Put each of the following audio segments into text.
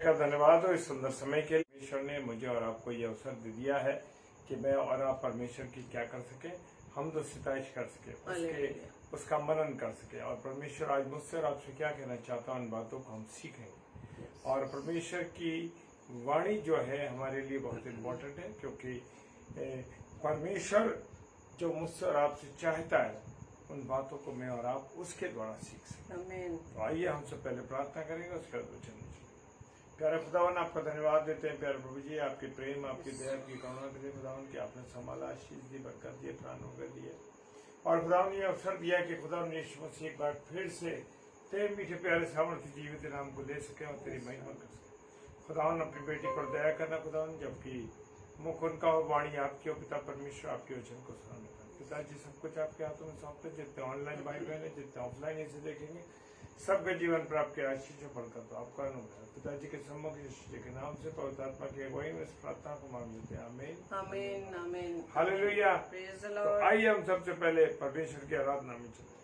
का धन्यवाद हो इस सुंदर समय के लिए। परमेश्वर ने मुझे और आपको ये अवसर दे दिया है कि मैं और आप परमेश्वर की क्या कर सके, हम तो सिताइश कर सके, उसका मनन कर सके। और परमेश्वर आज मुझसे और आपसे क्या कहना चाहता हूँ, उन बातों को हम सीखेंगे। और परमेश्वर की वाणी जो है हमारे लिए बहुत इम्पोर्टेंट है, क्योंकि परमेश्वर जो मुझसे और आपसे चाहता है उन बातों को मैं और आप उसके द्वारा सीख सकें। तो आइए हम सब पहले प्रार्थना करेंगे, उसके बाद वचन। प्यारे खुदावन, आपका धन्यवाद देते हैं प्यारे प्रभु जी, आपके प्रेम, आपकी दया, आपकी करुणा के लिए खुदावन कि आपने संभाला, आशीष दी, बरकत दिए, प्राण होकर दिए। और खुदावन ये अवसर दिया कि खुदावन यीशु मसीह एक बार फिर से तेरे मीठे प्यारे सामर्थ्य जीवित नाम को ले सके और तेरी महिमा कर सके। खुदावन अपनी बेटी पर दया करना खुदावन, जबकि मुख उनका हो, वाणी आपकी हो। पिता परमेश्वर आपके वचन को सुनाने का पिताजी सब कुछ आपके हाथों में सौंपते। जितने ऑनलाइन भाई बहन है, जितने ऑफलाइन इसे देखेंगे, सबके जीवन पर आपके आशीष बढ़कर तो आपका अनुग्रह पिताजी के सम्मुख यीशु जी के नाम से पवित्र आत्मा की अगुवाई में इस प्रार्थना को मांग लेते हैं। आमीन आमीन आमीन, हालेलुया। तो आइए हम सबसे पहले परमेश्वर की आराधना में चलते हैं।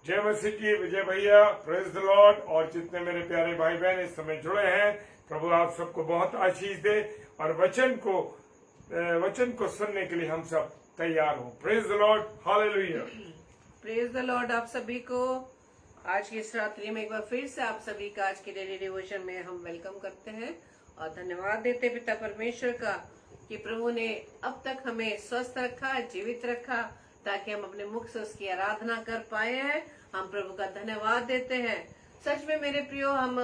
जय मसीह की, विजय भैया, प्रेज द लॉर्ड। और जितने मेरे प्यारे भाई बहन इस समय जुड़े हैं, प्रभु आप सबको बहुत आशीष दे और वचन को सुनने के लिए हम सब तैयार हों। Praise the Lord, hallelujah. Praise the Lord. आप सभी को आज की इस रात्रि में एक बार फिर से आप सभी का आज के डेली डिवोशन में हम वेलकम करते हैं और धन्यवाद देते हैं पिता परमेश्वर का कि प्रभु ने अब तक हमें स्वस्थ रखा, जीवित रखा, ताकि हम अपने मुख से उसकी आराधना कर पाए हैं। हम प्रभु का धन्यवाद देते हैं। सच में मेरे प्रियो, हम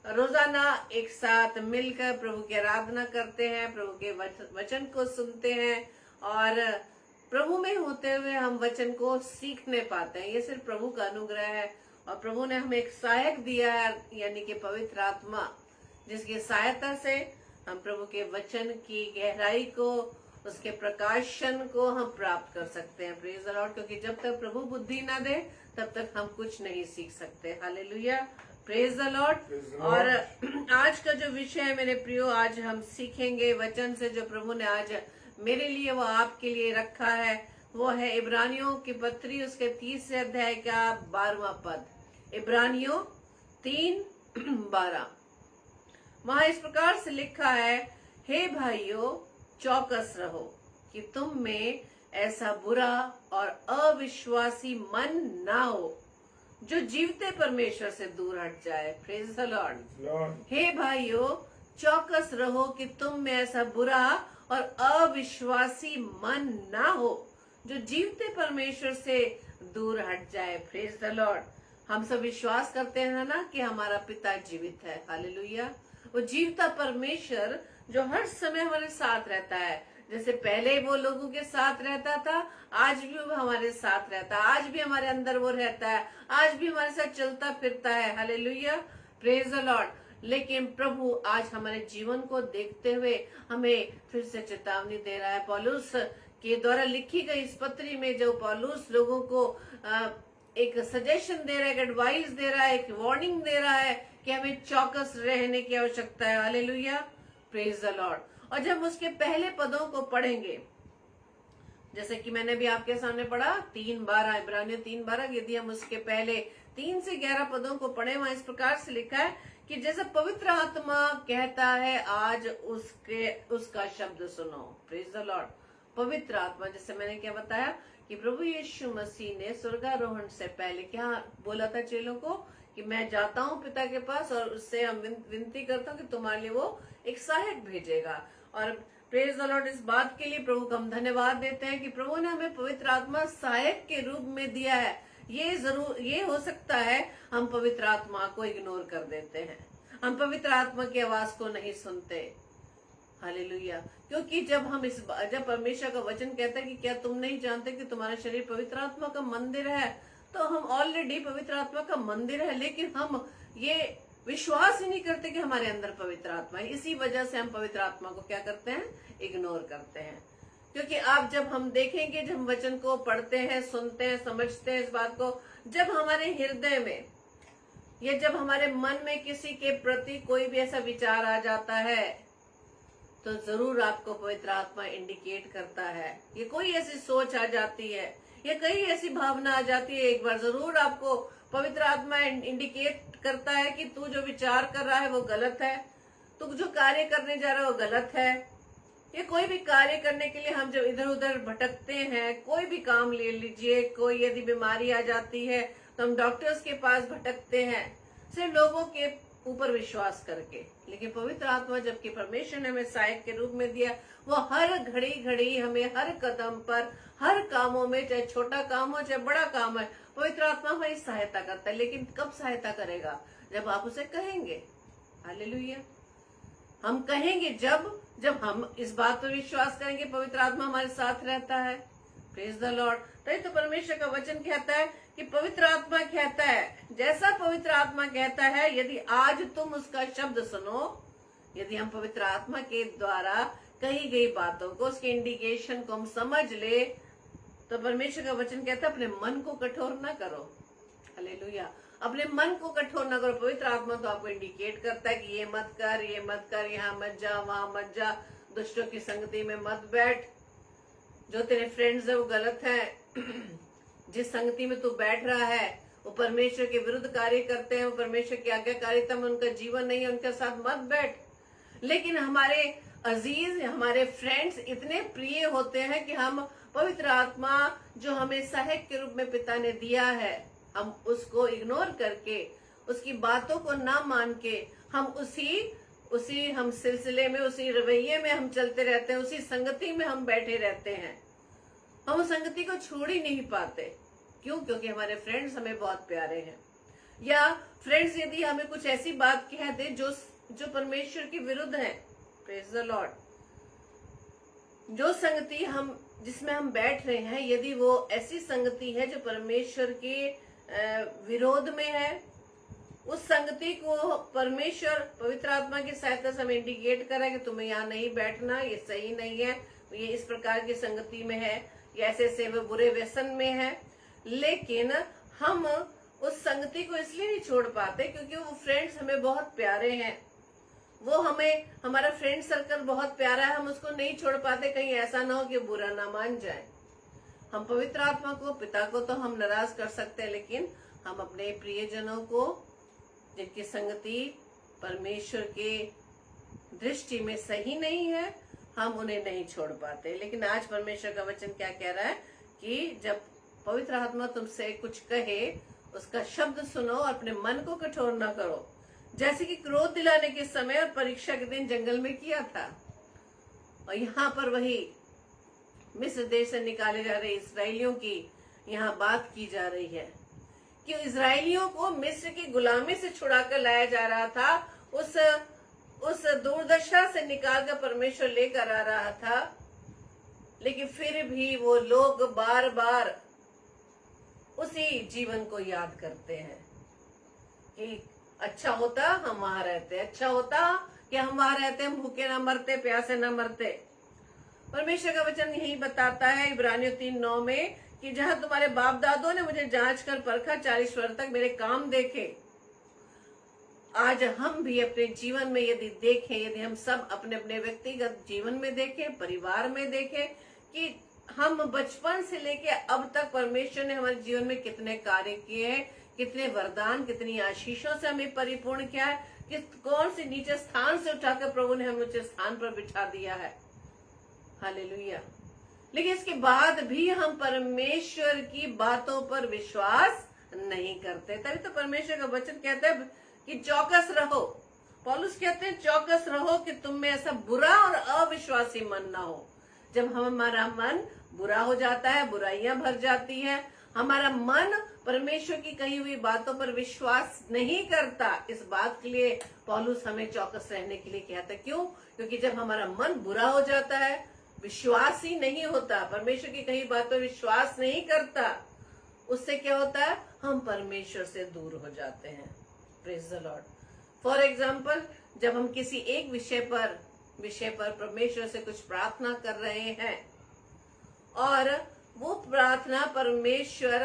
रोजाना एक साथ मिलकर प्रभु की आराधना करते हैं, प्रभु के वचन को सुनते हैं और प्रभु में होते हुए हम वचन को सीखने पाते हैं। ये सिर्फ प्रभु का अनुग्रह है और प्रभु ने हमें एक सहायक दिया है, यानी कि पवित्र आत्मा, जिसकी सहायता से हम प्रभु के वचन की गहराई को, उसके प्रकाशन को हम प्राप्त कर सकते हैं। Praise the Lord. क्योंकि जब तक प्रभु बुद्धि ना दे तब तक हम कुछ नहीं सीख सकते। Hallelujah, praise the Lord. और आज का जो विषय है मेरे प्रियो, आज हम सीखेंगे वचन से, जो प्रभु ने आज मेरे लिए वो आपके लिए रखा है, वो है इब्रानियों की पत्री, उसके 30 अध्याय का 12वां पद। इब्रानियों 3:12 वहां इस प्रकार से लिखा है, हे भाइयों चौकस रहो कि तुम में ऐसा बुरा और अविश्वासी मन ना हो जो जीवते परमेश्वर से दूर हट जाए। Praise the Lord. हे भाइयों चौकस रहो कि तुम में ऐसा बुरा और अविश्वासी मन ना हो जो जीवते परमेश्वर से दूर हट जाए। Praise the Lord. हम सब विश्वास करते हैं ना कि हमारा पिता जीवित है। हालेलुया। वो जीवता परमेश्वर जो हर समय हमारे साथ रहता है, जैसे पहले वो लोगों के साथ रहता था, आज भी वो हमारे साथ रहता है, आज भी हमारे अंदर वो रहता है, आज भी हमारे साथ चलता फिरता है। Hallelujah, praise the Lord. लेकिन प्रभु आज हमारे जीवन को देखते हुए हमें फिर से चेतावनी दे रहा है। पौलुस के द्वारा लिखी गई इस पत्री में जो पौलुस लोगों को एक सजेशन दे रहा है, एक एडवाइस दे रहा है, एक वार्निंग दे रहा है कि हमें चौकस रहने की आवश्यकता है। Hallelujah, praise the Lord. और जब उसके पहले पदों को पढ़ेंगे, जैसे कि मैंने भी आपके सामने पढ़ा 3:12, इब्रानियों 3:12, यदि हम उसके पहले 3 से 11 पदों को पढ़े, वहां इस प्रकार से लिखा है कि जैसे पवित्र आत्मा कहता है, आज उसका शब्द सुनो। Praise the Lord. पवित्र आत्मा, जैसे मैंने क्या बताया कि प्रभु यीशु मसीह ने स्वर्गारोहण से पहले क्या बोला था चेलों को कि मैं जाता हूँ पिता के पास और उससे हम विनती करता हूँ कि तुम्हारे लिए वो एक सहायक भेजेगा। और प्रेज द लॉर्ड। इस बात के लिए प्रभु को हम धन्यवाद देते हैं कि प्रभु ने हमें पवित्र आत्मा सहायक के रूप में दिया है। ये हो सकता है हम पवित्र आत्मा को इग्नोर कर देते हैं, हम पवित्र आत्मा की आवाज को नहीं सुनते। हालेलुया। क्योंकि जब परमेश्वर का वचन कहता है कि क्या तुम नहीं जानते कि तुम्हारा शरीर पवित्र आत्मा का मंदिर है, तो हम ऑलरेडी पवित्र आत्मा का मंदिर है, लेकिन हम ये विश्वास ही नहीं करते कि हमारे अंदर पवित्र आत्मा है। इसी वजह से हम पवित्र आत्मा को क्या करते हैं, इग्नोर करते हैं। क्योंकि आप जब हम देखेंगे, जब हम वचन को पढ़ते हैं, सुनते हैं, समझते हैं इस बात को, जब हमारे हृदय में या जब हमारे मन में किसी के प्रति कोई भी ऐसा विचार आ जाता है, तो जरूर आपको पवित्र आत्मा इंडिकेट करता है। ये कोई ऐसी सोच आ जाती है या कई ऐसी भावना आ जाती है, एक बार जरूर आपको पवित्र आत्मा इंडिकेट करता है कि तू जो विचार कर रहा है वो गलत है, तू जो कार्य करने जा रहा है वो गलत है। ये कोई भी कार्य करने के लिए हम जब इधर उधर भटकते हैं, कोई भी काम ले लीजिए, कोई यदि बीमारी आ जाती है तो हम डॉक्टर्स के पास भटकते हैं सिर्फ लोगों के ऊपर विश्वास करके। लेकिन पवित्र आत्मा जबकि परमेश्वर ने हमें सहायक के रूप में दिया, वो हर घड़ी हमें हर कदम पर, हर कामों में, चाहे छोटा काम हो चाहे बड़ा काम है, पवित्र आत्मा हमारी सहायता करता है। लेकिन कब सहायता करेगा? जब आप उसे कहेंगे। हालेलुया। हम कहेंगे जब हम इस बात पर विश्वास करेंगे पवित्र आत्मा हमारे साथ रहता है। Praise the Lord. तभी तो परमेश्वर का वचन कहता है कि पवित्र आत्मा कहता है, जैसा पवित्र आत्मा कहता है, यदि आज तुम उसका शब्द सुनो, यदि हम पवित्र आत्मा के द्वारा कही गई बातों को, उसके इंडिकेशन को हम समझ ले, तो परमेश्वर का वचन कहता है अपने मन को कठोर ना करो। हालेलुया। अपने मन को कठोर ना करो। पवित्र आत्मा तो आपको इंडिकेट करता है कि ये मत कर, यहाँ मत जा, वहां मत जा, दुष्टों की संगति में मत बैठ, जो तेरे फ्रेंड्स है वो गलत है, जिस संगति में तू बैठ रहा है वो परमेश्वर के विरुद्ध कार्य करते हैं, वो परमेश्वर की आज्ञाकारिता में उनका जीवन नहीं है, उनके साथ मत बैठ। लेकिन हमारे अजीज, हमारे फ्रेंड्स इतने प्रिय होते हैं कि हम पवित्र आत्मा जो हमें सहायक के रूप में पिता ने दिया है, हम उसको इग्नोर करके, उसकी बातों को ना मान के हम उसी हम सिलसिले में, उसी रवैये में हम चलते रहते हैं, उसी संगति में हम बैठे रहते हैं। हम उस संगति को छोड़ ही नहीं पाते। क्यों? क्योंकि हमारे फ्रेंड्स हमें बहुत प्यारे हैं, या फ्रेंड्स यदि हमें कुछ ऐसी बात कह दे जो परमेश्वर के विरुद्ध है, प्रेज द लॉर्ड, जो संगति जिसमें हम बैठ रहे हैं, यदि वो ऐसी संगति है जो परमेश्वर के विरोध में है, उस संगति को परमेश्वर पवित्र आत्मा की सहायता से हमें इंडिकेट करा कि तुम्हें यहाँ नहीं बैठना, ये सही नहीं है, ये इस प्रकार की संगति में है, या ऐसे वो बुरे व्यसन में है। लेकिन हम उस संगति को इसलिए नहीं छोड़ पाते क्योंकि वो फ्रेंड्स हमें बहुत प्यारे हैं, हमारा फ्रेंड सर्कल बहुत प्यारा है, हम उसको नहीं छोड़ पाते, कहीं ऐसा ना हो कि बुरा ना मान जाए। हम पवित्र आत्मा को, पिता को तो हम नाराज कर सकते हैं, लेकिन हम अपने प्रियजनों को, जिनकी संगति परमेश्वर के दृष्टि में सही नहीं है, हम उन्हें नहीं छोड़ पाते। लेकिन आज परमेश्वर का वचन क्या कह रहा है कि जब पवित्र आत्मा तुमसे कुछ कहे, उसका शब्द सुनो और अपने मन को कठोर न करो, जैसे कि क्रोध दिलाने के समय और परीक्षा के दिन जंगल में किया था। और यहाँ पर वही मिस्र देश से निकाले जा रहे इस्राएलियों की यहाँ बात की जा रही है कि इस्राएलियों को मिस्र की गुलामी से छुड़ाकर लाया जा रहा था, उस दुर्दशा से निकालकर परमेश्वर लेकर आ रहा था। लेकिन फिर भी वो लोग बार बार उसी जीवन को याद करते हैं कि अच्छा होता हम वहां रहते, अच्छा होता कि हम वहां रहते, हम भूखे ना मरते, प्यासे ना मरते। परमेश्वर का वचन यही बताता है इब्रानियों 3:9 में कि जहां तुम्हारे बाप दादों ने मुझे जांच कर परखा, 40 वर्ष तक मेरे काम देखे। आज हम भी अपने जीवन में यदि देखें, यदि हम सब अपने अपने व्यक्तिगत जीवन में देखें, परिवार में देखें कि हम बचपन से लेके अब तक परमेश्वर ने हमारे जीवन में कितने कार्य किए हैं, कितने वरदान, कितनी आशीषों से हमें परिपूर्ण किया है, कि कौन से नीचे स्थान से उठाकर प्रभु ने हमें ऊंचे स्थान पर बिठा दिया है। हालेलुया। लेकिन इसके बाद भी हम परमेश्वर की बातों पर विश्वास नहीं करते। तभी तो परमेश्वर का वचन कहता है कि चौकस रहो। पौलुस कहते हैं चौकस रहो कि तुम में ऐसा बुरा और अविश्वासी मन ना हो। जब हमारा मन बुरा हो जाता है, बुराइयां भर जाती हैं, हमारा मन परमेश्वर की कही हुई बातों पर विश्वास नहीं करता, इस बात के लिए पौलुस हमें चौकस रहने के लिए कहता है। क्यों? क्योंकि जब हमारा मन बुरा हो जाता है, विश्वास ही नहीं होता, परमेश्वर की कही बातों विश्वास नहीं करता, उससे क्या होता है? हम परमेश्वर से दूर हो जाते हैं। Praise the Lord. For example, जब हम किसी एक विषय पर परमेश्वर से कुछ प्रार्थना कर रहे हैं और वो प्रार्थना परमेश्वर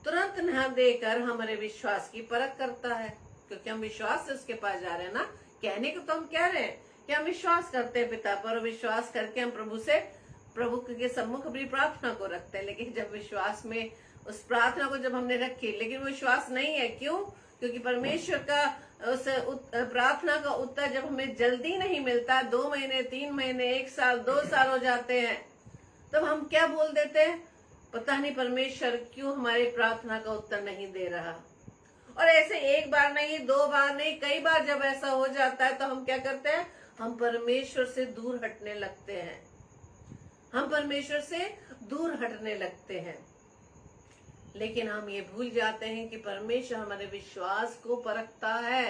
तुरंत न देकर हमारे विश्वास की परख करता है, क्योंकि हम विश्वास से उसके पास जा रहे हैं ना। कहने को तो हम कह रहे हैं कि हम विश्वास करते हैं पिता पर, विश्वास करके हम प्रभु के सम्मुख अपनी प्रार्थना को रखते हैं। लेकिन जब विश्वास में उस प्रार्थना को जब हमने रखी, लेकिन विश्वास नहीं है, क्यों? क्योंकि परमेश्वर का उस प्रार्थना का उत्तर जब हमें जल्दी नहीं मिलता, 2 महीने, 3 महीने, 1 साल, 2 साल हो जाते हैं, तब हम क्या बोल देते हैं? पता नहीं परमेश्वर क्यों हमारी प्रार्थना का उत्तर नहीं दे रहा। और ऐसे एक बार नहीं, 2 बार नहीं, कई बार जब ऐसा हो जाता है तो हम क्या करते हैं? हम परमेश्वर से दूर हटने लगते हैं। हम परमेश्वर से दूर हटने लगते हैं। लेकिन हम ये भूल जाते हैं कि परमेश्वर हमारे विश्वास को परखता है।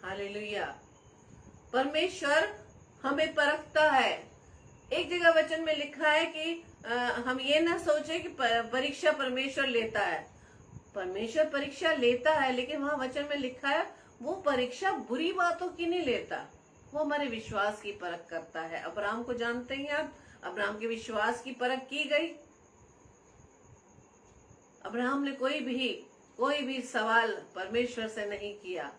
हालेलुया। परमेश्वर हमें परखता है। एक जगह वचन में लिखा है कि हम ये ना सोचे कि परीक्षा परमेश्वर लेता है। परमेश्वर परीक्षा लेता है, लेकिन वहां वचन में लिखा है वो परीक्षा बुरी बातों की नहीं लेता, वो हमारे विश्वास की परख करता है। अब्राहम को जानते हैं आप? अब्राहम के विश्वास की परख की गई। अब्राहम ने कोई भी सवाल परमेश्वर से नहीं किया।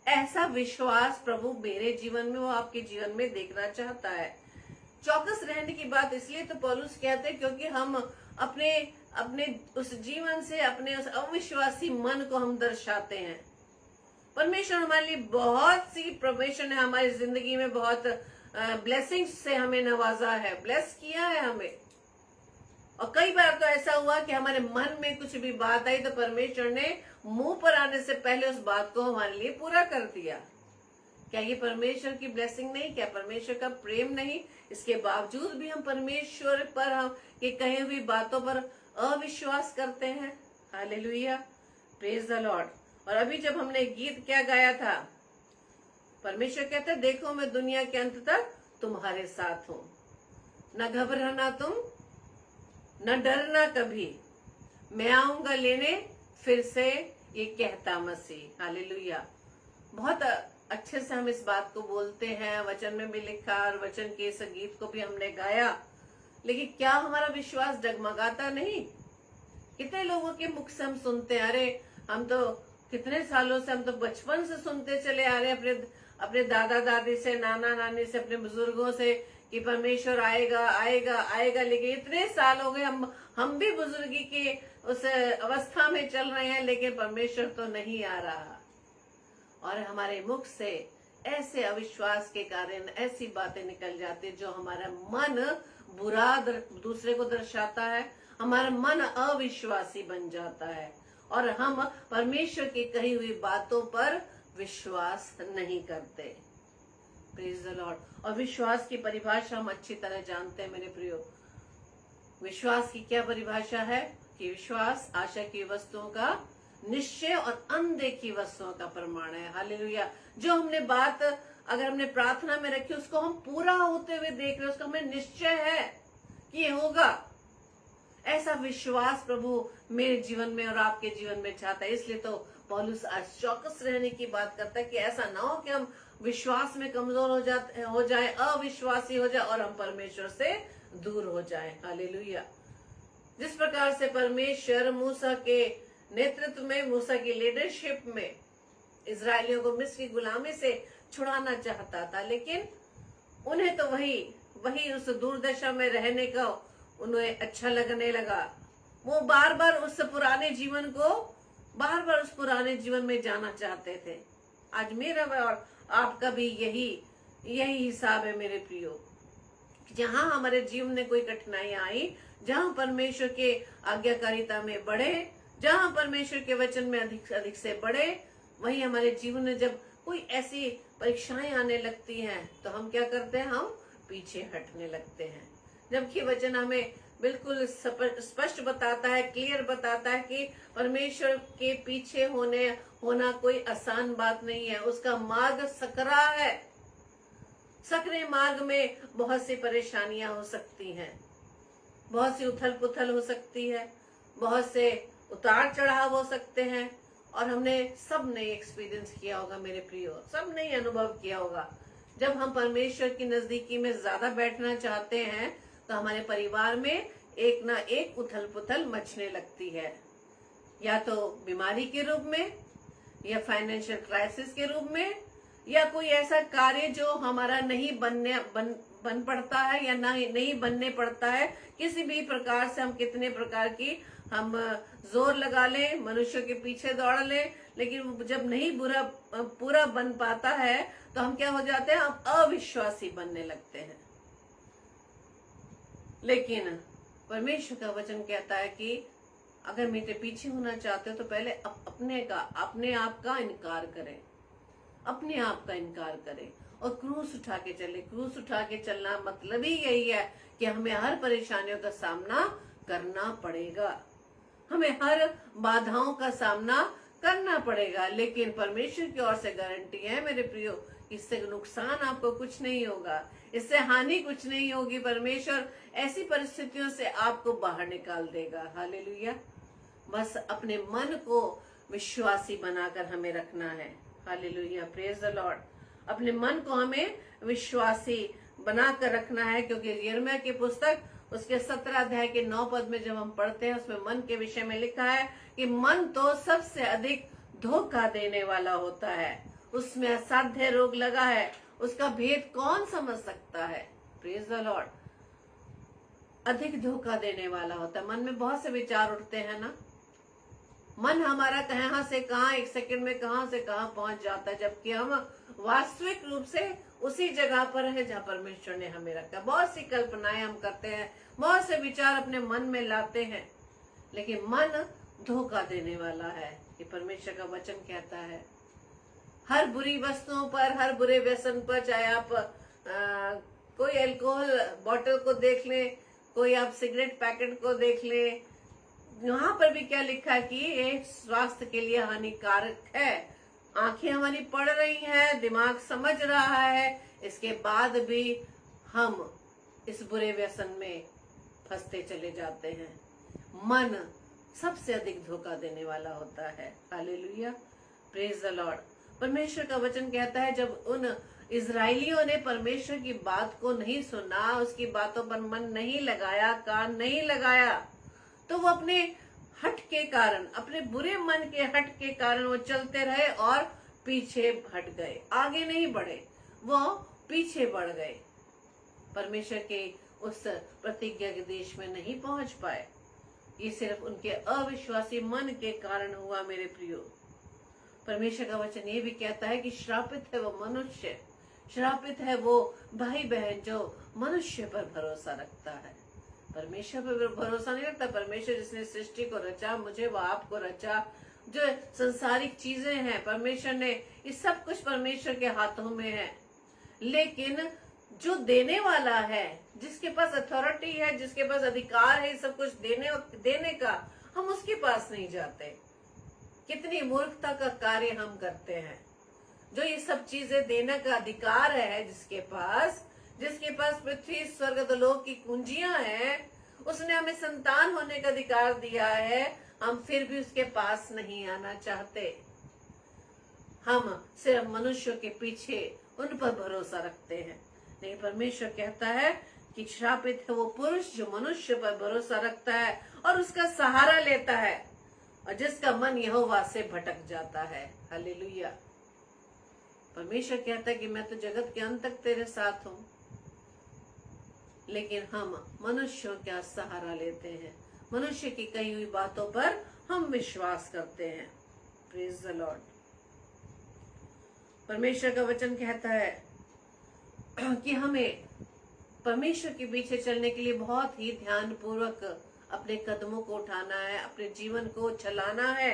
ऐसा विश्वास प्रभु मेरे जीवन में, वो आपके जीवन में देखना चाहता है। चौकस रहने की बात इसलिए तो पौलुस कहते हैं क्योंकि हम अपने उस जीवन से अपने उस अविश्वासी मन को हम दर्शाते हैं। परमेश्वर हमारे लिए बहुत सी परमेश्वर ने हमारी जिंदगी में बहुत ब्लेसिंग्स से हमें नवाजा है, ब्लेस किया है हमें। और कई बार तो ऐसा हुआ कि हमारे मन में कुछ भी बात आई तो परमेश्वर ने मुंह पर आने से पहले उस बात को हमारे लिए पूरा कर दिया। क्या ये परमेश्वर की ब्लेसिंग नहीं? क्या परमेश्वर का प्रेम नहीं? इसके बावजूद भी हम परमेश्वर पर हम की कही हुई बातों पर अविश्वास करते हैं। Hallelujah, praise the Lord. और अभी जब हमने गीत क्या गाया था, परमेश्वर कहता है देखो मैं दुनिया के अंत तक तुम्हारे साथ हूं, न घबराना तुम, न डरना कभी, मैं आऊंगा लेने फिर से, ये कहता मसीह। हालेलुया। बहुत अच्छे से हम इस बात को बोलते हैं, वचन में भी लिखा और वचन के इस गीत को भी हमने गाया, लेकिन क्या हमारा विश्वास डगमगाता नहीं? कितने लोगों के मुख से हम सुनते हैं, अरे हम तो कितने सालों से, हम तो बचपन से सुनते चले आ रहे हैं अपने दादा दादी से, नाना नानी से, अपने बुजुर्गों से कि परमेश्वर आएगा आएगा आएगा, लेकिन इतने साल हो गए हम भी बुजुर्गी के उस अवस्था में चल रहे हैं, लेकिन परमेश्वर तो नहीं आ रहा। और हमारे मुख से ऐसे अविश्वास के कारण ऐसी बातें निकल जाती जो हमारा मन बुरा दूसरे को दर्शाता है, हमारा मन अविश्वासी बन जाता है और हम परमेश्वर की कही हुई बातों पर विश्वास नहीं करते। Praise the Lord. और विश्वास की परिभाषा हम अच्छी तरह जानते हैं मेरे प्रियो। विश्वास की क्या परिभाषा है? कि विश्वास आशा की वस्तुओं का निश्चय और अनदेखी वस्तुओं का प्रमाण है। हालेलुया। जो हमने बात अगर हमने प्रार्थना में रखी उसको हम पूरा होते हुए देख रहे हैं, उसका हमें निश्चय है कि ये होगा। ऐसा विश्वास प्रभु मेरे जीवन में और आपके जीवन में चाहता है। इसलिए तो पौलुस आज चौकस रहने की बात करता है कि ऐसा ना हो कि हम विश्वास में कमजोर हो जाए, अविश्वासी हो जाए और हम परमेश्वर से दूर हो जाए। हालेलुया। जिस प्रकार से परमेश्वर मूसा के नेतृत्व में, मूसा की लीडरशिप में इजरायलियों को मिस्र की गुलामी से छुड़ाना चाहता था, लेकिन उन्हें तो वही उस दुर्दशा में रहने का उन्हें अच्छा लगने लगा। वो बार बार उस पुराने जीवन में जाना चाहते थे। आज मेरा और आपका भी यही हिसाब है मेरे प्रियो। जहां हमारे जीवन में कोई कठिनाई आई, जहां परमेश्वर के आज्ञाकारिता में बढ़े, जहां परमेश्वर के वचन में अधिक से बढ़े, वही हमारे जीवन में जब कोई ऐसी परीक्षाएं आने लगती हैं तो हम क्या करते हैं? हम पीछे हटने लगते हैं। जबकि वचन हमें बिल्कुल स्पष्ट बताता है, क्लियर बताता है कि परमेश्वर के पीछे होना कोई आसान बात नहीं है। उसका मार्ग सकरा है। सकरे मार्ग में बहुत सी परेशानियां हो सकती हैं, बहुत सी उथल पुथल हो सकती है, बहुत से उतार चढ़ाव हो सकते हैं। और हमने सबने एक्सपीरियंस किया होगा मेरे प्रियो, सबने अनुभव किया होगा। जब हम परमेश्वर की नजदीकी में ज्यादा बैठना चाहते हैं तो हमारे परिवार में एक ना एक उथल पुथल मचने लगती है, या तो बीमारी के रूप में, या फाइनेंशियल क्राइसिस के रूप में, या कोई ऐसा कार्य जो हमारा नहीं बन पड़ता है या नहीं बनने पड़ता है। किसी भी प्रकार से हम कितने प्रकार की हम जोर लगा लें, मनुष्य के पीछे दौड़ लें, लेकिन जब नहीं पूरा बन पाता है तो हम क्या हो जाते हैं? हम अविश्वासी बनने लगते हैं। लेकिन परमेश्वर का वचन कहता है कि अगर मेरे पीछे होना चाहते हो तो पहले अपने आप का इनकार करें, अपने आप का इनकार करें और क्रूस उठा के चले। क्रूस उठा के चलना मतलब ही यही है कि हमें हर परेशानियों का सामना करना पड़ेगा, हमें हर बाधाओं का सामना करना पड़ेगा। लेकिन परमेश्वर की ओर से गारंटी है मेरे प्रियो, इससे नुकसान आपको कुछ नहीं होगा, इससे हानि कुछ नहीं होगी। परमेश्वर ऐसी परिस्थितियों से आपको बाहर निकाल देगा। हालेलुया। बस अपने मन को विश्वासी बनाकर हमें रखना है। Hallelujah, praise the Lord. अपने मन को हमें विश्वासी बनाकर रखना है, क्योंकि यिर्मयाह की पुस्तक उसके 17 अध्याय के 9 पद में जब हम पढ़ते हैं उसमें मन के विषय में लिखा है कि मन तो सबसे अधिक धोखा देने वाला होता है, उसमें असाध्य रोग लगा है, उसका भेद कौन समझ सकता है। Praise the Lord. अधिक धोखा देने वाला होता है। मन में बहुत से विचार उठते हैं ना, मन हमारा कहाँ से कहाँ एक सेकंड में कहाँ से कहाँ पहुंच जाता है, जबकि हम वास्तविक रूप से उसी जगह पर है जहाँ परमेश्वर ने हमें रखा। बहुत सी कल्पनाएं हम करते हैं, बहुत से विचार अपने मन में लाते हैं, लेकिन मन धोखा देने वाला है। ये परमेश्वर का वचन कहता है। हर बुरी वस्तुओं पर, हर बुरे व्यसन पर, चाहे आप कोई अल्कोहल बॉटल को देख लें, कोई आप सिगरेट पैकेट को देख लें, यहाँ पर भी क्या लिखा है कि ये स्वास्थ्य के लिए हानिकारक है। आंखें हमारी पढ़ रही हैं, दिमाग समझ रहा है, इसके बाद भी हम इस बुरे व्यसन में फंसते चले जाते हैं। मन सबसे अधिक धोखा देने वाला होता है। Hallelujah, praise the Lord. परमेश्वर का वचन कहता है, जब उन इजरायलियों ने परमेश्वर की बात को नहीं सुना, उसकी बातों पर मन नहीं लगाया, कान नहीं लगाया, तो वो अपने हट के कारण, अपने बुरे मन के हट के कारण वो चलते रहे और पीछे हट गए, आगे नहीं बढ़े, वो पीछे बढ़ गए, परमेश्वर के उस प्रतिज्ञा के देश में नहीं पहुंच पाए। ये सिर्फ उनके अविश्वासी मन के कारण हुआ। मेरे प्रियो, परमेश्वर का वचन ये भी कहता है कि श्रापित है वो मनुष्य, श्रापित है वो भाई बहन जो मनुष्य पर भरोसा रखता है। परमेश्वर पर भरोसा नहीं रखता। परमेश्वर जिसने सृष्टि को रचा, मुझे वो आपको रचा, जो संसारिक चीजें हैं परमेश्वर ने, ये सब कुछ परमेश्वर के हाथों में है, लेकिन जो देने वाला है, जिसके पास अथॉरिटी है, जिसके पास अधिकार है सब कुछ देने का, हम उसके पास नहीं जाते। कितनी मूर्खता का कार्य हम करते हैं। जो ये सब चीजें देने का अधिकार है, जिसके पास पृथ्वी स्वर्ग लोक की कुंजियां हैं, उसने हमें संतान होने का अधिकार दिया है, हम फिर भी उसके पास नहीं आना चाहते। हम सिर्फ मनुष्यों के पीछे उन पर भरोसा रखते हैं। नहीं, परमेश्वर कहता है कि श्रापित है वो पुरुष जो मनुष्य पर भरोसा रखता है और उसका सहारा लेता है, और जिसका मन यहोवा से भटक जाता है। हालेलुया। परमेश्वर कहता है कि मैं तो जगत के अंत तक तेरे साथ हूं, लेकिन हम मनुष्यों का सहारा लेते हैं, मनुष्य की कही हुई बातों पर हम विश्वास करते हैं। Praise the Lord. परमेश्वर का वचन कहता है कि हमें परमेश्वर के पीछे चलने के लिए बहुत ही ध्यान पूर्वक अपने कदमों को उठाना है, अपने जीवन को चलाना है।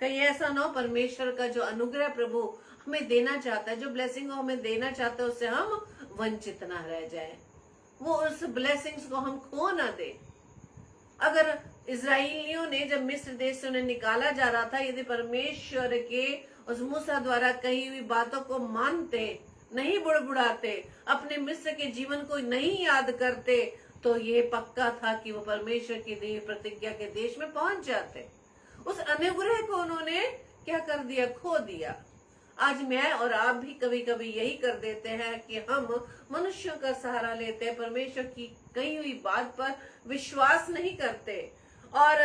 कहीं ऐसा ना हो परमेश्वर का जो अनुग्रह प्रभु हमें देना चाहता है, जो ब्लेसिंग को हमें देना चाहता है, उससे हम वंचित ना रह जाए, वो उस ब्लेसिंग्स को हम खो ना दे। अगर इजराइलियों ने जब मिस्र देश से उन्हें निकाला जा रहा था, यदि परमेश्वर के उस मूसा द्वारा कही हुई बातों को मानते, नहीं बुड़बुड़ाते, अपने मिस्र के जीवन को नहीं याद करते, तो ये पक्का था कि वो परमेश्वर की दी प्रतिज्ञा के देश में पहुंच जाते। उस अनुग्रह को उन्होंने क्या कर दिया? खो दिया। आज मैं और आप भी कभी कभी यही कर देते हैं कि हम मनुष्यों का सहारा लेते हैं, परमेश्वर की कही हुई बात पर विश्वास नहीं करते और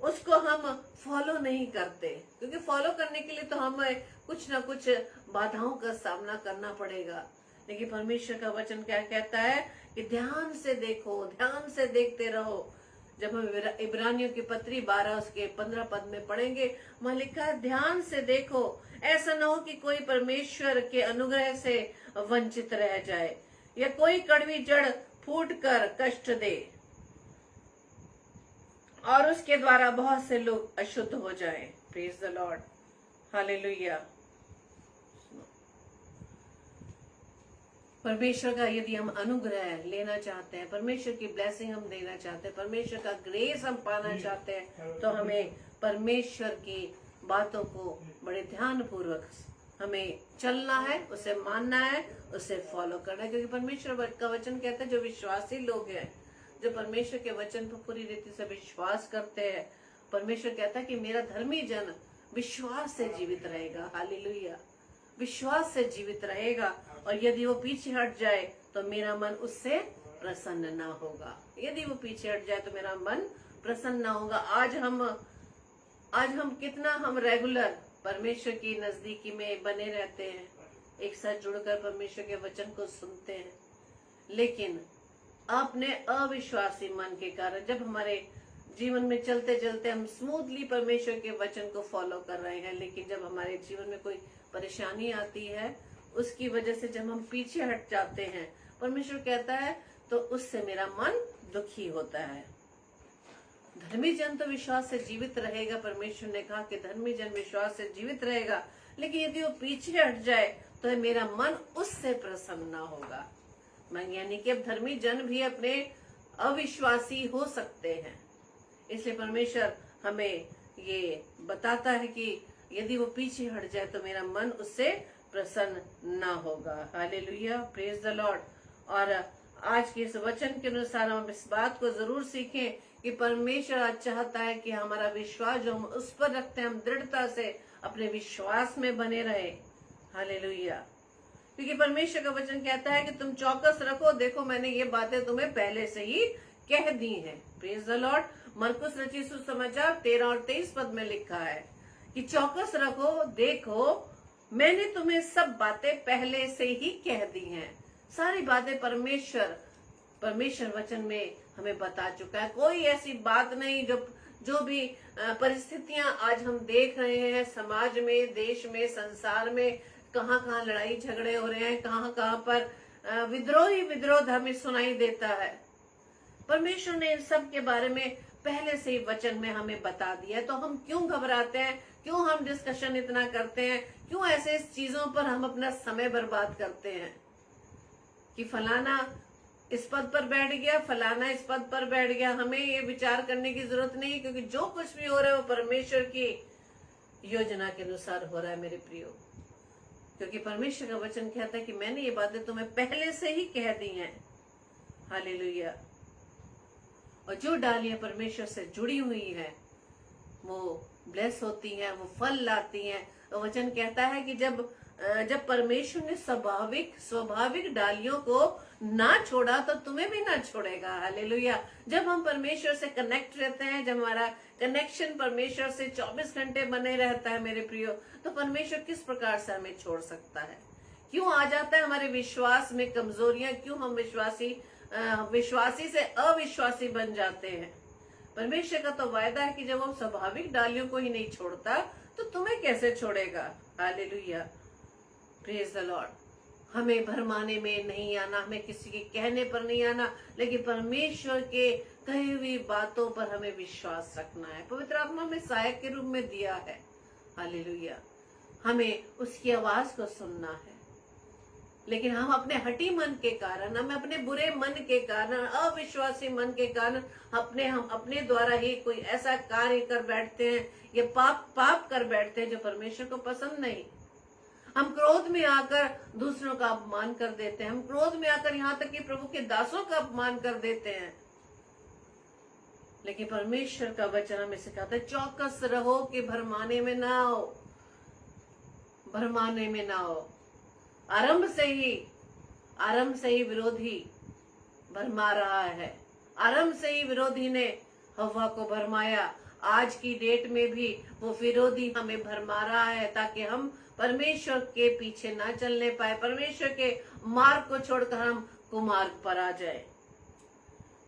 उसको हम फॉलो नहीं करते, क्योंकि फॉलो करने के लिए तो हमें कुछ ना कुछ बाधाओं का सामना करना पड़ेगा। लेकिन परमेश्वर का वचन क्या कहता है कि ध्यान से देखो, ध्यान से देखते रहो। जब हम इब्रानियों की पत्री 12 उसके 15 पद में पढ़ेंगे, वहां लिखा है ध्यान से देखो, ऐसा ना हो कि कोई परमेश्वर के अनुग्रह से वंचित रह जाए या कोई कड़वी जड़ फूट कर कष्ट दे और उसके द्वारा बहुत से लोग अशुद्ध हो जाएं। Praise the Lord, hallelujah. परमेश्वर का यदि हम अनुग्रह लेना चाहते हैं, परमेश्वर की ब्लेसिंग हम देना चाहते हैं, परमेश्वर का ग्रेस हम पाना चाहते हैं, तो हमें परमेश्वर की बातों को बड़े ध्यान पूर्वक हमें चलना है, उसे मानना है, उसे फॉलो करना है। क्योंकि परमेश्वर का वचन कहता है जो विश्वासी लोग हैं, जो परमेश्वर के वचन पर पूरी रीति से विश्वास करते हैं, परमेश्वर कहता है कि मेरा धर्मी जन विश्वास से जीवित रहेगा। हालेलुया, विश्वास से जीवित रहेगा। और यदि वो पीछे हट जाए तो मेरा मन उससे प्रसन्न ना होगा। यदि वो पीछे हट जाए तो मेरा मन प्रसन्न ना होगा। आज हम कितना हम रेगुलर परमेश्वर की नजदीकी में बने रहते हैं, एक साथ जुड़कर परमेश्वर के वचन को सुनते हैं, लेकिन अपने अविश्वासी मन के कारण, जब हमारे जीवन में चलते चलते हम स्मूथली परमेश्वर के वचन को फॉलो कर रहे हैं, लेकिन जब हमारे जीवन में कोई परेशानी आती है, उसकी वजह से जब हम पीछे हट जाते हैं, परमेश्वर कहता है तो उससे मेरा मन दुखी होता है। धर्मी जन तो विश्वास से जीवित रहेगा। परमेश्वर ने कहा कि धर्मी जन विश्वास से जीवित रहेगा, लेकिन यदि वो पीछे हट जाए तो मेरा मन उससे प्रसन्न ना होगा। यानी कि अब धर्मी जन भी अपने अविश्वासी हो सकते हैं। इसलिए परमेश्वर हमें ये बताता है कि यदि वो पीछे हट जाए तो मेरा मन उससे प्रसन्न ना होगा। Hallelujah, praise the Lord. और आज के इस वचन के अनुसार हम इस बात को जरूर सीखें कि परमेश्वर आज चाहता है कि हमारा विश्वास जो हम उस पर रखते हैं, हम दृढ़ता से अपने विश्वास में बने रहे। हालेलुया, क्योंकि परमेश्वर का वचन कहता है कि तुम चौकस रखो, देखो मैंने ये बातें तुम्हें पहले से ही कह दी हैं। Praise the Lord. मरकुस रचित सुसमाचार 13 और 23 पद में लिखा है कि चौकस रखो, देखो मैंने तुम्हें सब बातें पहले से ही कह दी हैं। सारी बातें परमेश्वर वचन में हमें बता चुका है। कोई ऐसी बात नहीं जो भी परिस्थितियां आज हम देख रहे हैं समाज में, देश में, संसार में, कहाँ कहाँ लड़ाई झगड़े हो रहे हैं, कहाँ कहाँ पर विद्रोह हमें सुनाई देता है। परमेश्वर ने इन सब के बारे में पहले से ही वचन में हमें बता दिया है। तो हम क्यों घबराते हैं, क्यों हम डिस्कशन इतना करते हैं, क्यों ऐसे चीजों पर हम अपना समय बर्बाद करते हैं कि फलाना इस पद पर बैठ गया, फलाना इस पद पर बैठ गया। हमें ये विचार करने की जरूरत नहीं, क्योंकि जो कुछ भी हो रहा है वो परमेश्वर की योजना के अनुसार हो रहा है मेरे प्रियो। क्योंकि परमेश्वर का वचन कहता है कि मैंने ये बातें तुम्हें पहले से ही कह दी हैं। हालेलुया। और जो डालियां परमेश्वर से जुड़ी हुई हैं वो ब्लेस होती हैं, वो फल लाती हैं। तो वचन कहता है कि जब परमेश्वर ने स्वाभाविक डालियों को ना छोड़ा तो तुम्हें भी ना छोड़ेगा। हालेलुया। जब हम परमेश्वर से कनेक्ट रहते हैं, जब हमारा कनेक्शन परमेश्वर से 24 घंटे बने रहता है मेरे प्रियो, तो परमेश्वर किस प्रकार से हमें छोड़ सकता है। क्यों आ जाता है हमारे विश्वास में कमजोरियां, क्यों हम विश्वासी से अविश्वासी बन जाते हैं। परमेश्वर का तो वायदा है कि जब वो स्वाभाविक डालियों को ही नहीं छोड़ता तो तुम्हें कैसे छोड़ेगा। Hallelujah, praise the Lord. हमें भरमाने में नहीं आना, हमें किसी के कहने पर नहीं आना, लेकिन परमेश्वर के कही हुई बातों पर हमें विश्वास रखना है। पवित्र आत्मा में सहायक के रूप में दिया है। हालेलुया। हमें उसकी आवाज को सुनना है, लेकिन हम अपने हठी मन के कारण, हम अपने बुरे मन के कारण, अविश्वासी मन के कारण हम अपने द्वारा ही कोई ऐसा कार्य कर बैठते हैं या पाप कर बैठते हैं जो परमेश्वर को पसंद नहीं। हम क्रोध में आकर दूसरों का अपमान कर देते हैं। हम क्रोध में आकर यहाँ तक कि प्रभु के दासों का अपमान कर देते हैं। लेकिन परमेश्वर का वचन हमें सिखाता है चौकस रहो कि भरमाने में ना आओ, भरमाने में ना आओ। आरंभ से ही विरोधी भरमा रहा है। आरंभ से ही विरोधी ने हव्वा को भरमाया। आज की डेट में भी वो विरोधी हमें भरमा रहा है ताकि हम परमेश्वर के पीछे ना चलने पाए, परमेश्वर के मार्ग को छोड़कर हम कुमार्ग पर आ जाए।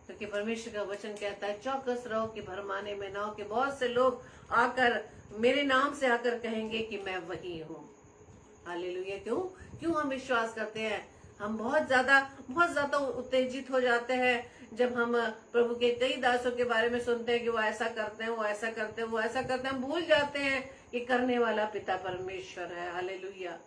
क्योंकि परमेश्वर का वचन कहता है चौकस रहो कि भरमाने में ना हो, कि बहुत से लोग आकर मेरे नाम से आकर कहेंगे कि मैं वही हूँ। हालेलुया। क्यों हम विश्वास करते हैं? हम बहुत ज्यादा उत्तेजित हो जाते हैं जब हम प्रभु के कई दासों के बारे में सुनते हैं कि वो ऐसा करते हैं, वो ऐसा करते हैं, वो ऐसा करते हैं। हम भूल जाते हैं कि करने वाला पिता परमेश्वर है। हालेलुया।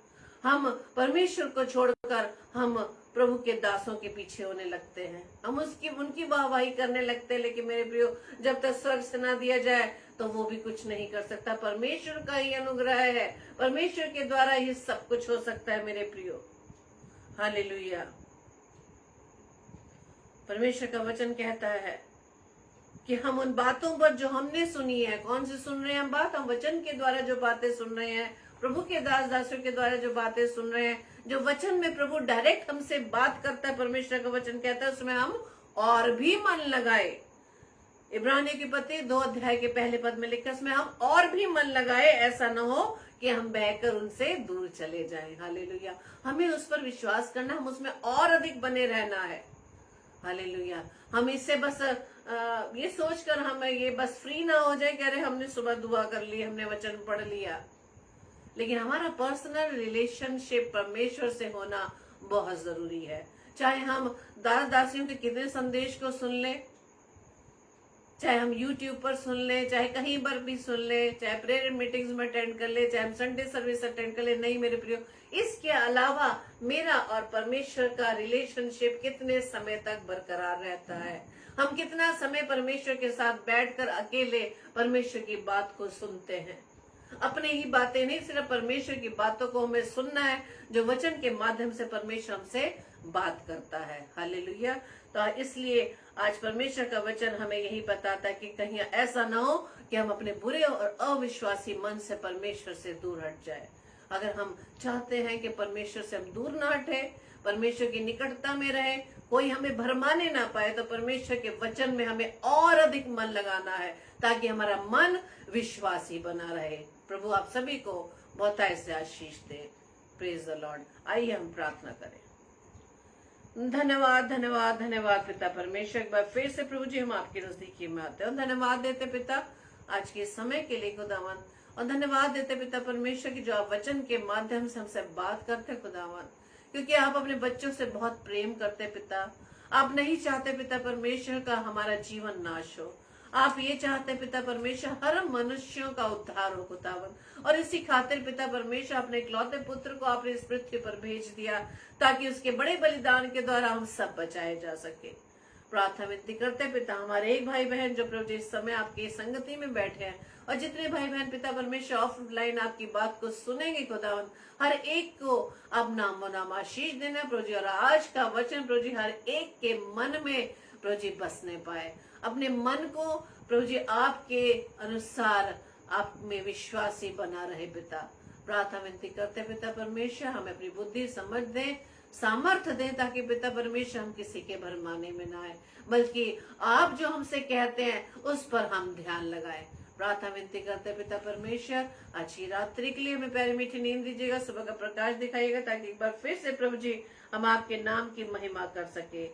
हम परमेश्वर को छोड़कर हम प्रभु के दासों के पीछे होने लगते हैं, हम उनकी वाहवाही करने लगते हैं। लेकिन मेरे प्रियो, जब तक स्वर्ग से ना दिया जाए तो वो भी कुछ नहीं कर सकता। परमेश्वर का ही अनुग्रह है, परमेश्वर के द्वारा ही सब कुछ हो सकता है मेरे प्रियो। हालेलुया। परमेश्वर का वचन कहता है कि हम उन बातों पर जो हमने सुनी है, कौन सी सुन रहे हैं हम बात? हम वचन के द्वारा जो बातें सुन रहे हैं, प्रभु के दासों के द्वारा जो बातें सुन रहे हैं, जो वचन में प्रभु डायरेक्ट हमसे बात करता है, परमेश्वर का वचन कहता है उसमें हम और भी मन लगाए। इब्रानियों की पत्री 2 अध्याय के पहले पद में लिखा, इसमें हम और भी मन लगाए, ऐसा न हो कि हम बहकर उनसे दूर चले जाएं। हालेलुया। हमें उस पर विश्वास करना, हम उसमें और अधिक बने रहना है। हालेलुया। हम इससे बस ये सोचकर हम ये बस फ्री ना हो जाए कि अरे हमने सुबह दुआ कर ली, हमने वचन पढ़ लिया, लेकिन हमारा पर्सनल रिलेशनशिप परमेश्वर से होना बहुत जरूरी है। चाहे हम दास दासियों के कितने संदेश को सुन ले, चाहे हम YouTube पर सुन ले, चाहे कहीं पर भी सुन ले, चाहे प्रेयर मीटिंग्स में अटेंड कर ले, चाहे हम संडे सर्विस अटेंड कर ले, नहीं मेरे प्रियो, इसके अलावा मेरा और परमेश्वर का रिलेशनशिप कितने समय तक बरकरार रहता है। हम कितना समय परमेश्वर के साथ बैठकर अकेले परमेश्वर की बात को सुनते हैं। अपने ही बातें नहीं, सिर्फ परमेश्वर की बातों को हमें सुनना है, जो वचन के माध्यम से परमेश्वर हमसे बात करता है। हालेलुया। तो इसलिए आज परमेश्वर का वचन हमें यही बताता है कि कहीं ऐसा ना हो कि हम अपने बुरे और अविश्वासी मन से परमेश्वर से दूर हट जाए। अगर हम चाहते हैं कि परमेश्वर से हम दूर ना हटे, परमेश्वर की निकटता में रहे, कोई हमें भरमाने ना पाए, तो परमेश्वर के वचन में हमें और अधिक मन लगाना है, ताकि हमारा मन विश्वासी बना रहे। प्रभु आप सभी को बहुतायत से आशीष दे। Praise the lord. आइए हम प्रार्थना करें। धन्यवाद धन्यवाद धन्यवाद पिता परमेश्वर, एक बार फिर से प्रभु जी हम आपके नजदीकी में आते हैं। धन्यवाद देते पिता आज के समय के लिए खुदावन, और धन्यवाद देते पिता परमेश्वर की जो आप वचन के माध्यम से हमसे बात करते खुदावन, क्योंकि आप अपने बच्चों से बहुत प्रेम करते पिता। आप नहीं चाहते पिता परमेश्वर का हमारा जीवन नाश हो, आप ये चाहते पिता परमेश्वर हर मनुष्यों का उद्धार हो खुदावन। और इसी खातिर पिता परमेश्वर अपने इकलौते पुत्र को आपने इस पृथ्वी पर भेज दिया, ताकि उसके बड़े बलिदान के द्वारा हम सब बचाए जा सके। प्रार्थना विनती करते पिता हमारे एक भाई बहन जो प्रभु जी इस समय आपकी संगति में बैठे हैं, और जितने भाई बहन पिता परमेश्वर ऑफलाइन आपकी बात को सुनेंगे खुदावन, हर एक को आप नाम नाम आशीष देना प्रभु जी। और आज का वचन प्रभु जी हर एक के मन में प्रभु जी बसने पाए। अपने मन को प्रभु जी आपके अनुसार आप में विश्वासी बना रहे पिता। प्रार्थना विनती करते पिता परमेश्वर हमें अपनी बुद्धि समझ दें, सामर्थ्य दें, ताकि पिता परमेश्वर हम किसी के भरमाने में ना आए, बल्कि आप जो हमसे कहते हैं उस पर हम ध्यान लगाएं। प्रार्थना विनती करते पिता परमेश्वर अच्छी रात्रि के लिए हमें प्यारी मीठी नींद दीजिएगा, सुबह का प्रकाश दिखाइएगा, ताकि एक बार फिर से प्रभु जी हम आपके नाम की महिमा कर सके।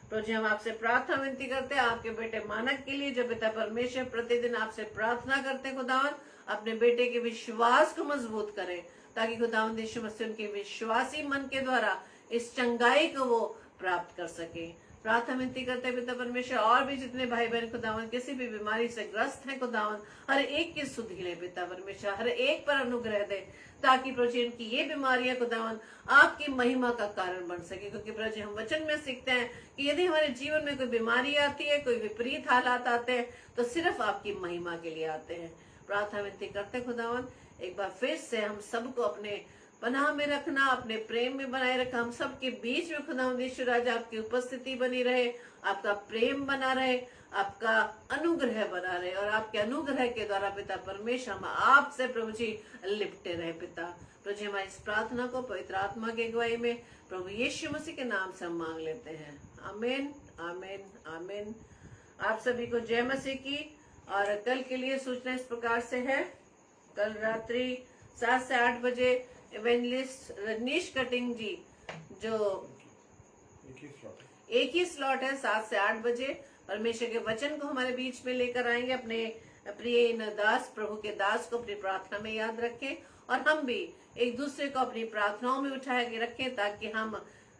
प्रभु जी हम आपसे प्रार्थना विनती करते हैं आपके बेटे मानक के लिए, जो पिता परमेश्वर प्रतिदिन आपसे प्रार्थना करते खुदावन, अपने बेटे के विश्वास को मजबूत करें, ताकि खुदावन यीशु मसीह उनके विश्वासी मन के द्वारा इस चंगाई को वो प्राप्त कर सके। प्रार्थना विनती करते पिता परमेश्वर और भी जितने भाई बहन खुदावन किसी भी बीमारी से ग्रस्त हैं खुदावन, हर एक की सुधि ले पिता परमेश्वर, हर एक पर अनुग्रह दे, ताकि प्रभु जी इनकी ये बीमारियां खुदावन आपकी महिमा का कारण बन सके। क्योंकि प्रभु जी हम वचन में सीखते हैं कि यदि हमारे जीवन में कोई बीमारी आती है, कोई विपरीत हालात आते हैं, तो सिर्फ आपकी महिमा के लिए आते हैं। प्रार्थना विनती करते खुदावन एक बार फिर से हम सबको अपने पनाह में रखना, अपने प्रेम में बनाए रखा, हम सबके बीच में खुदावंद यीशु राजा आपकी उपस्थिति बनी रहे, आपका प्रेम बना रहे, आपका अनुग्रह बना रहे, और आपके अनुग्रह के द्वारा पिता परमेश्वर हम आपसे प्रभु जी लिपटे रहे पिता। प्रभु जी हमारी इस प्रार्थना को पवित्र आत्मा की अगुवाई में प्रभु यीशु मसीह के नाम से हम मांग लेते हैं। आमीन आमीन आमीन। आप सभी को जय मसीह की। और कल के लिए सूचना इस प्रकार से है, कल रात्रि 7 से 8 बजे इवेंजलिस्ट रजनीश कटिंग जी, जो एक ही स्लॉट है 7 से 8 बजे, परमेश्वर के वचन को हमारे बीच में लेकर आएंगे। अपने प्रिय इन दास प्रभु के दास को अपनी प्रार्थना में याद रखें, और हम भी एक दूसरे को अपनी प्रार्थनाओं में उठा के रखें, ताकि हम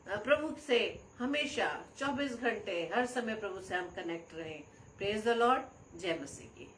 प्रभु से हमेशा 24 घंटे हर समय प्रभु से हम कनेक्ट रहें। Praise the Lord. जय मसीह की।